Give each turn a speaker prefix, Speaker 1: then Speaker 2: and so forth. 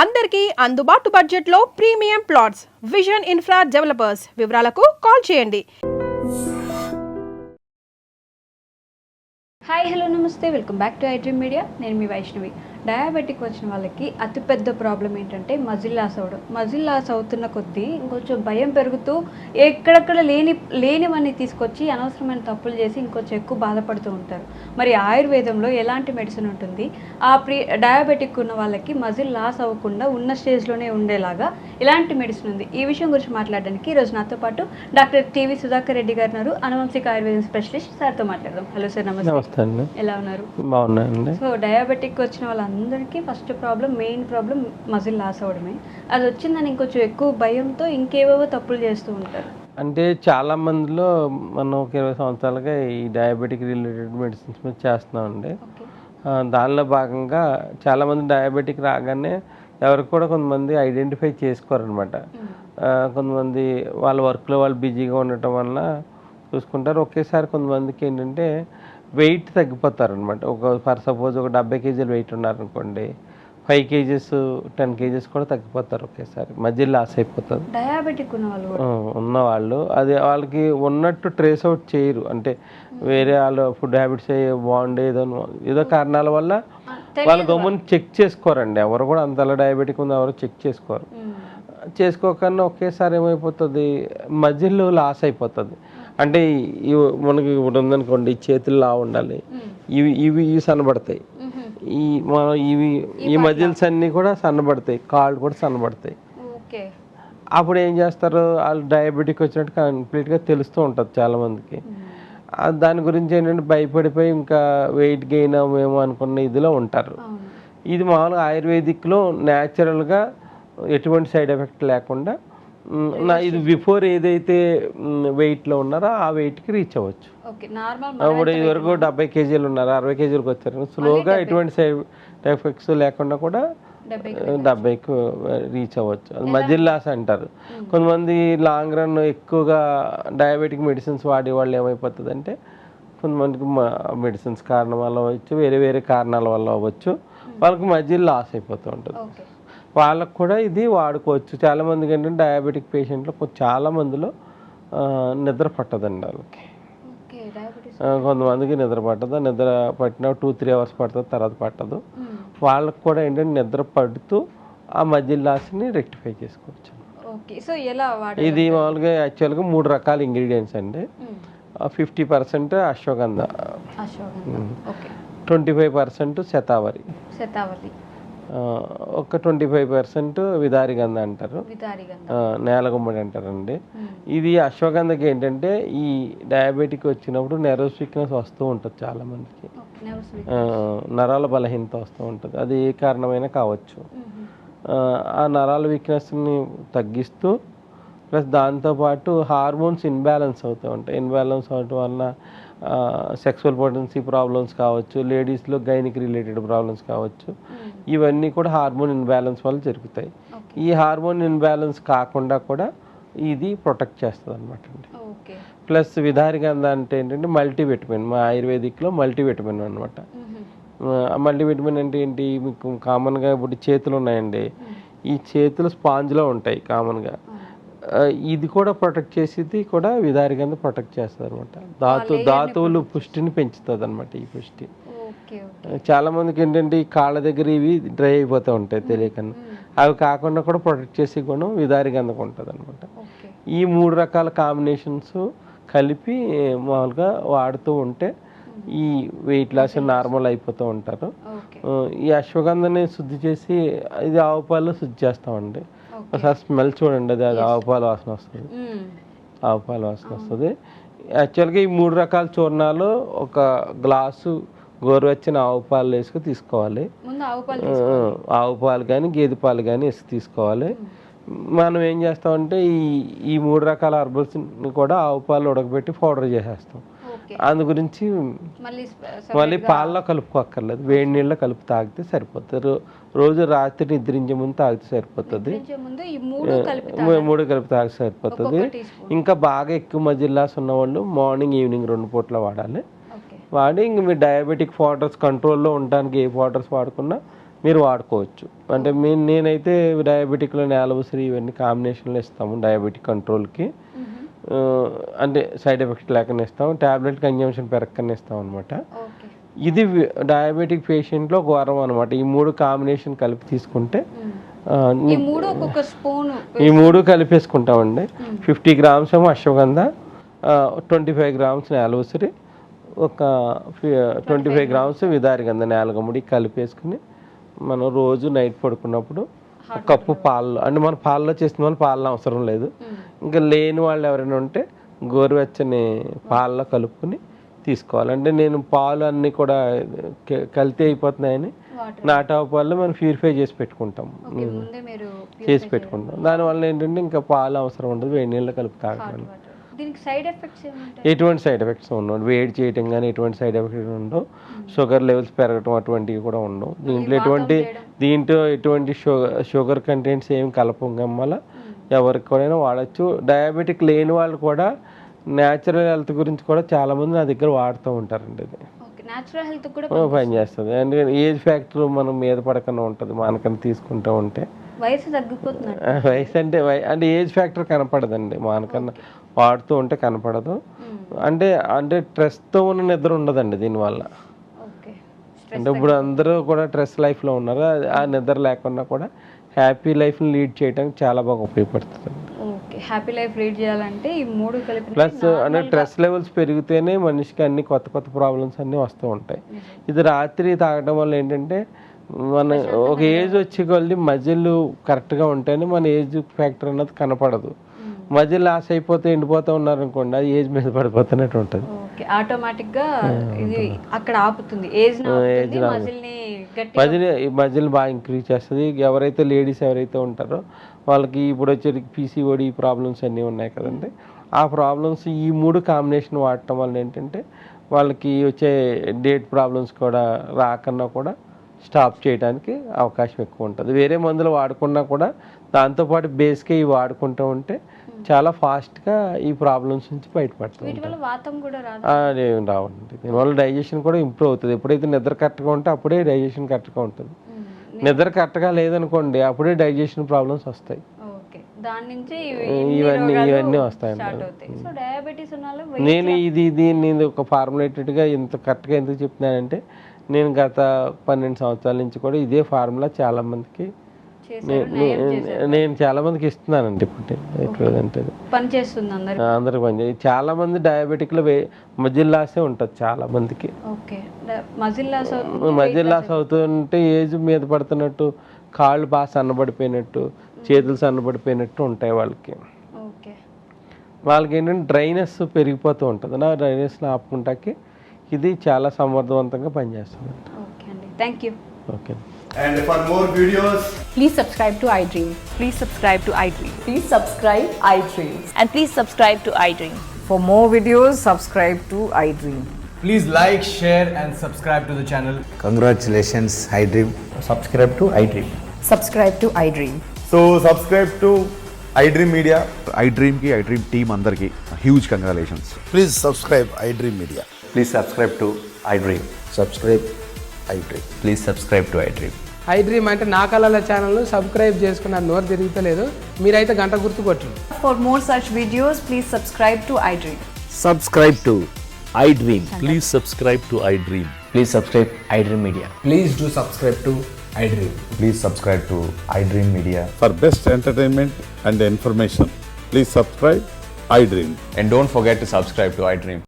Speaker 1: అందరికీ అందుబాటు బడ్జెట్లో premium plots vision infra developers. వివరాలకు కాల్ చేయండి.
Speaker 2: హాయ్ హలో నమస్తే, welcome back to iDream media. నేను మీ వైష్ణవి. డయాబెటిక్ వచ్చిన వాళ్ళకి అతిపెద్ద ప్రాబ్లం ఏంటంటే మజిల్ లాస్ అవ్వడం. మజిల్ లాస్ అవుతున్న కొద్దీ ఇంకొంచెం భయం పెరుగుతూ ఎక్కడెక్కడ లేనివన్నీ తీసుకొచ్చి అనవసరమైన తప్పులు చేసి ఇంకొంచెం ఎక్కువ బాధపడుతూ ఉంటారు. మరి ఆయుర్వేదంలో ఎలాంటి మెడిసిన్ ఉంటుంది, డయాబెటిక్ ఉన్న వాళ్ళకి మజిల్ లాస్ అవ్వకుండా ఉన్న స్టేజ్లోనే ఉండేలాగా ఎలాంటి మెడిసిన్ ఉంది, ఈ విషయం గురించి మాట్లాడడానికి ఈరోజు నాతో పాటు డాక్టర్ టీవీ సుధాకర్ రెడ్డి గారు ఉన్నారు, అనువంశిక ఆయుర్వేదం స్పెషలిస్ట్. సార్తో మాట్లాడదాం. హలో సార్, నమస్తే. ఎలా ఉన్నారు?
Speaker 3: బాగున్నాయండి.
Speaker 2: సో డయాబెటిక్ వచ్చిన వాళ్ళందరికీ first problem, main problem muscle loss అవ్వడమే. అది వచ్చిందని ఇంకొంచెం ఎక్కువ భయంతో ఇంకేవేవో తప్పులు చేస్తూ ఉంటారు.
Speaker 3: అంటే చాలా మందిలో మనం ఒక 20 సంవత్సరాలుగా ఈ డయాబెటిక్ రిలేటెడ్ మెడిసిన్స్ మీద చేస్తున్నామండి. దానిలో భాగంగా చాలామంది డయాబెటిక్ రాగానే ఎవరికి కూడా కొంతమంది ఐడెంటిఫై చేసుకోరనమాట. కొంతమంది వాళ్ళ వర్క్లో వాళ్ళు బిజీగా ఉండటం వల్ల చూసుకుంటారు. ఒకేసారి కొంతమందికి ఏంటంటే వెయిట్ తగ్గిపోతారనమాట. ఫర్ సపోజ్ ఒక 70 కేజీలు వెయిట్ ఉన్నారనుకోండి, 5 కేజీస్ 10 కేజీస్ కూడా తగ్గిపోతారు ఒకేసారి. మధ్యలో లాస్ అయిపోతుంది
Speaker 2: డయాబెటిక్
Speaker 3: ఉన్నవాళ్ళు. అది వాళ్ళకి ఉన్నట్టు ట్రేస్ అవుట్ చేయరు. అంటే వేరే వాళ్ళు ఫుడ్ హ్యాబిట్స్ బాగుండే ఏదో కారణాల వల్ల వాళ్ళు గమ్ముని చెక్ చేసుకోరండి. ఎవరు కూడా అంతలా డయాబెటిక్ ఉంది ఎవరు చెక్ చేసుకోరు. చేసుకోకన్నా ఒకేసారి ఏమైపోతుంది, మధ్యలో లాస్ అయిపోతుంది. అంటే మనకి ఇప్పుడు ఉందనుకోండి, చేతులు లా ఉండాలి, ఇవి సన్నబడతాయి. ఈ మజిల్స్ అన్నీ కూడా సన్నబడతాయి, కాళ్ళు కూడా సన్నబడతాయి. అప్పుడు ఏం చేస్తారు, వాళ్ళు డయాబెటిక్ వచ్చినట్టు కంప్లీట్గా తెలుస్తూ ఉంటుంది చాలామందికి. దాని గురించి ఏంటంటే భయపడిపోయి ఇంకా వెయిట్ గెయిన్ అవ్వమేమో అనుకున్న ఇదిలో ఉంటారు. ఇది మామూలుగా ఆయుర్వేదిక్లో న్యాచురల్గా ఎటువంటి సైడ్ ఎఫెక్ట్ లేకుండా ఇది బిఫోర్ ఏదైతే వెయిట్లో ఉన్నారో ఆ వెయిట్కి రీచ్ అవ్వచ్చు. ఇప్పుడు ఇదివరకు 70 కేజీలు ఉన్నారు, 60 కేజీలకు వచ్చారు. స్లోగా ఎటువంటి సైడ్ ఎఫెక్ట్స్ లేకుండా కూడా 70కి రీచ్ అవ్వచ్చు. అది మజిల్ లాస్ అంటారు. కొంతమంది లాంగ్ రన్ ఎక్కువగా డయాబెటిక్ మెడిసిన్స్ వాడే వాళ్ళు ఏమైపోతుంది అంటే, కొంతమందికి మెడిసిన్స్ కారణం వల్ల అవ్వచ్చు, వేరే వేరే కారణాల వల్ల అవ్వచ్చు, వాళ్ళకి మజిల్ లాస్ అయిపోతూ ఉంటుంది. వాళ్ళకు కూడా ఇది వాడుకోవచ్చు. చాలామందికి ఏంటంటే డయాబెటిక్ పేషెంట్లో చాలా మందిలో నిద్ర పట్టదండి వాళ్ళకి. కొంతమందికి నిద్ర పట్టదు. నిద్ర పట్టిన 2-3 అవర్స్ పడుతుంది, తర్వాత పట్టదు. వాళ్ళకు కూడా ఏంటంటే నిద్ర పడుతూ ఆ మజిల్ లాస్ని రెక్టిఫై చేసుకోవచ్చు. ఇది మామూలుగా యాక్చువల్గా 3 రకాల ఇంగ్రీడియంట్స్ అండి. 50% అశ్వగంధ, 25% శతావరి, ఒక 25% విదారి గంధ అంటారు, నేలగుమ్మడి అంటారండి. ఇది అశ్వగంధకి ఏంటంటే ఈ డయాబెటిక్ వచ్చినప్పుడు నెర్వస్ వీక్నెస్ వస్తూ ఉంటుంది చాలామందికి, నరాల బలహీనత వస్తూ ఉంటుంది. అది ఏ కారణమైనా కావచ్చు. ఆ నరాల వీక్నెస్ని తగ్గిస్తూ ప్లస్ దాంతోపాటు హార్మోన్స్ ఇన్బ్యాలెన్స్ అవుతూ ఉంటాయి. ఇన్బ్యాలెన్స్ అవడం వలన సెక్సువల్ పొటెన్సీ ప్రాబ్లమ్స్ కావచ్చు, లేడీస్లో గైనిక్ రిలేటెడ్ ప్రాబ్లమ్స్ కావచ్చు, ఇవన్నీ కూడా హార్మోన్ ఇన్బ్యాలెన్స్ వల్ల జరుగుతాయి. ఈ హార్మోన్ ఇన్బ్యాలెన్స్ కాకుండా కూడా ఇది ప్రొటెక్ట్ చేస్తుంది అనమాట అండి. ప్లస్ విదారి గంధ అంటే ఏంటంటే మల్టీవిటమిన్, మా ఆయుర్వేదిక్లో మల్టీవిటమిన్ అనమాట. మల్టీవిటమిన్ అంటే ఏంటి, మీకు కామన్గా ఇప్పుడు చేతులు ఉన్నాయండి, ఈ చేతులు స్పాంజ్లో ఉంటాయి కామన్గా. ఇది కూడా ప్రొటెక్ట్ చేసేది కూడా విదారి గంధ ప్రొటెక్ట్ చేస్తుంది అనమాట. ధాతువులు పుష్టిని పెంచుతుంది అనమాట. ఈ పుష్టి చాలా మందికి ఏంటంటే ఈ కాళ్ళ దగ్గర ఇవి డ్రై అయిపోతూ ఉంటాయి తెలియకన్నా, అవి కాకుండా కూడా ప్రొటెక్ట్ చేసే గుణం విదారి గంధకు ఉంటుంది అనమాట. ఈ 3 రకాల కాంబినేషన్స్ కలిపి మామూలుగా వాడుతూ ఉంటే ఈ వెయిట్ లాస్ నార్మల్ అయిపోతూ ఉంటారు. ఈ అశ్వగంధని శుద్ధి చేసి ఇది ఆవు పాలలో శుద్ధి చేస్తామండి. ఒకసారి స్మెల్ చూడండి, అది ఆవు పాల వాసన వస్తుంది, ఆవు పాల వాసన వస్తుంది. యాక్చువల్గా ఈ 3 రకాల చూర్ణాలు ఒక గ్లాసు గోరువెచ్చని ఆవు పాలు వేసుకు తీసుకోవాలి. ఆవు పాలు కానీ గేదె పాలు కానీ వేసి తీసుకోవాలి. మనం ఏం చేస్తామంటే ఈ 3 రకాల హర్బల్స్ని కూడా ఆవు పాలు ఉడకబెట్టి పౌడర్ చేసేస్తాం. అందు గురించి మళ్ళీ పాలలో కలుపుకోక్కర్లేదు, వేడి నీళ్ళలో కలిపి తాగితే సరిపోతుంది. రోజు రాత్రి నిద్రించే ముందు తాగితే సరిపోతుంది. 3 కలిపి తాగితే సరిపోతుంది. ఇంకా బాగా ఎక్కువ మజిల్ లాస్ ఉన్నవాళ్ళు మార్నింగ్ ఈవినింగ్ 2 పూట్ల వాడాలి. వాడి ఇంక మీ డయాబెటిక్ పౌడర్స్ కంట్రోల్లో ఉండడానికి ఏ పౌడర్స్ వాడుకున్నా మీరు వాడుకోవచ్చు. అంటే నేనైతే డయాబెటిక్లో నేలబుసరి ఇవన్నీ కాంబినేషన్లో ఇస్తాము డయాబెటిక్ కంట్రోల్కి. అంటే సైడ్ ఎఫెక్ట్ లేకుండా ఇస్తాం, ట్యాబ్లెట్ కన్జంప్షన్ పెరగకుండా ఇస్తాం అనమాట. ఇది డయాబెటిక్ పేషెంట్లో ఒక వరం అనమాట. ఈ 3 కాంబినేషన్ కలిపి తీసుకుంటే ఈ 3 కలిపేసుకుంటామండి. 50 గ్రామ్స్ ఏమో అశ్వగంధ, 25 గ్రామ్స్ నేలబుసరి, ఒక 25 గ్రామ్స్ విదారిగంధ నేలగమ్ముడి కలిపేసుకుని మనం రోజు నైట్ పడుకున్నప్పుడు ఒక కప్పు పాలలో, అంటే మన పాలలో చేసిన వాళ్ళు పాలలో అవసరం లేదు, ఇంకా లేని వాళ్ళు ఎవరైనా ఉంటే గోరువెచ్చని పాలలో కలుపుకుని తీసుకోవాలి. అంటే నేను పాలు అన్నీ కూడా కల్తీ అయిపోతున్నాయని నాటావు పాలు మనం ప్యూరిఫై చేసి పెట్టుకుంటాం. దానివల్ల ఏంటంటే ఇంకా పాలు అవసరం ఉండదు, వేడి నీళ్ళు కలిపి తాగడం. ఎటువంటి సైడ్ ఎఫెక్ట్స్ ఉండవు, వేడి చేయటం కానీ ఎటువంటి సైడ్ ఎఫెక్ట్స్ ఉండవు, షుగర్ లెవెల్స్ పెరగటం అటువంటివి కూడా ఉండవు. దీంట్లో ఎటువంటి షుగర్ కంటెంట్స్ ఏమి కలపం వల్ల ఎవరికి కూడా వాడచ్చు. డయాబెటిక్ లేని వాళ్ళు కూడా న్యాచురల్ హెల్త్ గురించి కూడా చాలామంది నా దగ్గర వాడుతూ ఉంటారండి. ఇది పనిచేస్తుంది. ఎందుకంటే ఏజ్ ఫ్యాక్టర్ మనం మీద పడకుండా ఉంటుంది మనకన్నా తీసుకుంటూ ఉంటే.
Speaker 2: వయసు తగ్గిపోతుంది,
Speaker 3: వయసు అంటే ఏజ్ ఫ్యాక్టర్ కనపడదండి మనకన్నా వాడుతూ ఉంటే కనపడదు. అంటే స్ట్రెస్తో ఉన్న నిద్ర ఉండదండి దీనివల్ల. అంటే ఇప్పుడు అందరూ కూడా స్ట్రెస్ లైఫ్లో ఉన్నారు, ఆ నిద్ర లేకుండా కూడా హ్యాపీ లైఫ్ని లీడ్ చేయడానికి చాలా బాగా ఉపయోగపడుతుంది.
Speaker 2: హ్యాపీ లైఫ్ లీడ్ చేయాలంటే ఈ 3 కలిపి
Speaker 3: ప్లస్ అంటే స్ట్రెస్ లెవెల్స్ పెరిగితేనే మనిషికి అన్ని కొత్త ప్రాబ్లమ్స్ అన్నీ వస్తూ ఉంటాయి. ఇది రాత్రి తాగడం వల్ల ఏంటంటే మన ఒక ఏజ్ వచ్చే కొద్ది మజిల్ కరెక్ట్గా ఉంటేనే మన ఏజ్ ఫ్యాక్టర్ అన్నది కనపడదు. మజిల్ లాస్ అయిపోతే ఎండిపోతూ ఉన్నారనుకోండి, అది ఏజ్ మీద పడిపోతున్నట్టు ఉంటుంది.
Speaker 2: ఆటోమేటిక్గా ఇది అక్కడ ఆపుతుంది,
Speaker 3: మజిల్ బాగా ఇంక్రీజ్ చేస్తుంది. ఎవరైతే లేడీస్ ఎవరైతే ఉంటారో వాళ్ళకి ఇప్పుడు వచ్చే పీసీఓడి ప్రాబ్లమ్స్ అన్నీ ఉన్నాయి కదండి, ఆ ప్రాబ్లమ్స్ ఈ 3 కాంబినేషన్ వాడటం వల్ల ఏంటంటే వాళ్ళకి వచ్చే డేట్ ప్రాబ్లమ్స్ కూడా రాకన్నా కూడా స్టాప్ చేయడానికి అవకాశం ఎక్కువ ఉంటుంది. వేరే మందులు వాడుకున్నా కూడా దాంతోపాటు బేస్గా ఇవి వాడుకుంటూ ఉంటే చాలా ఫాస్ట్గా ఈ ప్రాబ్లమ్స్ నుంచి బయటపడుతుంది. అదేం రావండి. దీనివల్ల డైజెషన్ కూడా ఇంప్రూవ్ అవుతుంది. ఎప్పుడైతే నిద్ర కరెక్ట్గా ఉంటే అప్పుడే డైజెషన్ కరెక్ట్గా ఉంటుంది. నిద్ర కరెక్ట్గా లేదనుకోండి అప్పుడే డైజెషన్ ప్రాబ్లమ్స్ వస్తాయి. ఇవన్నీ వస్తాయండి. నేను దీన్ని ఒక ఫార్ములేటెడ్గా ఇంత కరెక్ట్గా ఎందుకు చెప్తున్నానంటే నేను గత 12 సంవత్సరాల నుంచి కూడా ఇదే ఫార్ములా చాలామందికి నేను చాలామందికి ఇస్తున్నానండి. ఇప్పుడు అందరికి పనిచేస్తుంది. చాలామంది డయాబెటిక్లో మజిల్ లాసే ఉంటుంది చాలామందికి. మజిల్ లాస్ అవుతుంటే ఏజ్ మీద పడుతున్నట్టు, కాళ్ళు బాగా సన్నబడిపోయినట్టు, చేతులు సన్నబడిపోయినట్టు ఉంటాయి వాళ్ళకి. ఏంటంటే డ్రైనెస్ పెరిగిపోతూ ఉంటుంది. నా డ్రైనెస్ని ఆపుకుంటాకి ఇది చాలా సమర్థవంతంగా పనిచేస్తుంది. Okay.
Speaker 4: And for more videos,
Speaker 1: Please subscribe to iDream.
Speaker 5: Please subscribe to iDream.
Speaker 6: Please subscribe iDream.
Speaker 5: And please subscribe to iDream.
Speaker 6: For more videos, subscribe to iDream.
Speaker 4: please like, share and subscribe to the channel.
Speaker 7: Congratulations, iDream.
Speaker 4: Subscribe to iDream.
Speaker 6: Subscribe to iDream.
Speaker 4: So subscribe to iDream Media.
Speaker 8: iDream team andarki huge congratulations.
Speaker 7: Please subscribe iDream Media.
Speaker 8: Please subscribe to iDream.
Speaker 7: Subscribe iDream.
Speaker 8: Please subscribe to iDream.
Speaker 9: iDream అంటే నా కళల ఛానల్ను subscribe చేసుకున్న నోరు తిరుగుతలేదు, మీరైతే గంట గుర్తు కొట్టండి.
Speaker 6: For more such videos, please subscribe to iDream.
Speaker 10: Subscribe to iDream.
Speaker 8: Please subscribe to iDream.
Speaker 10: Please subscribe iDream Media.
Speaker 4: Please do subscribe to iDream.
Speaker 8: Please subscribe to iDream Media.
Speaker 11: For best entertainment and information, please subscribe iDream.
Speaker 8: And don't forget to subscribe to iDream.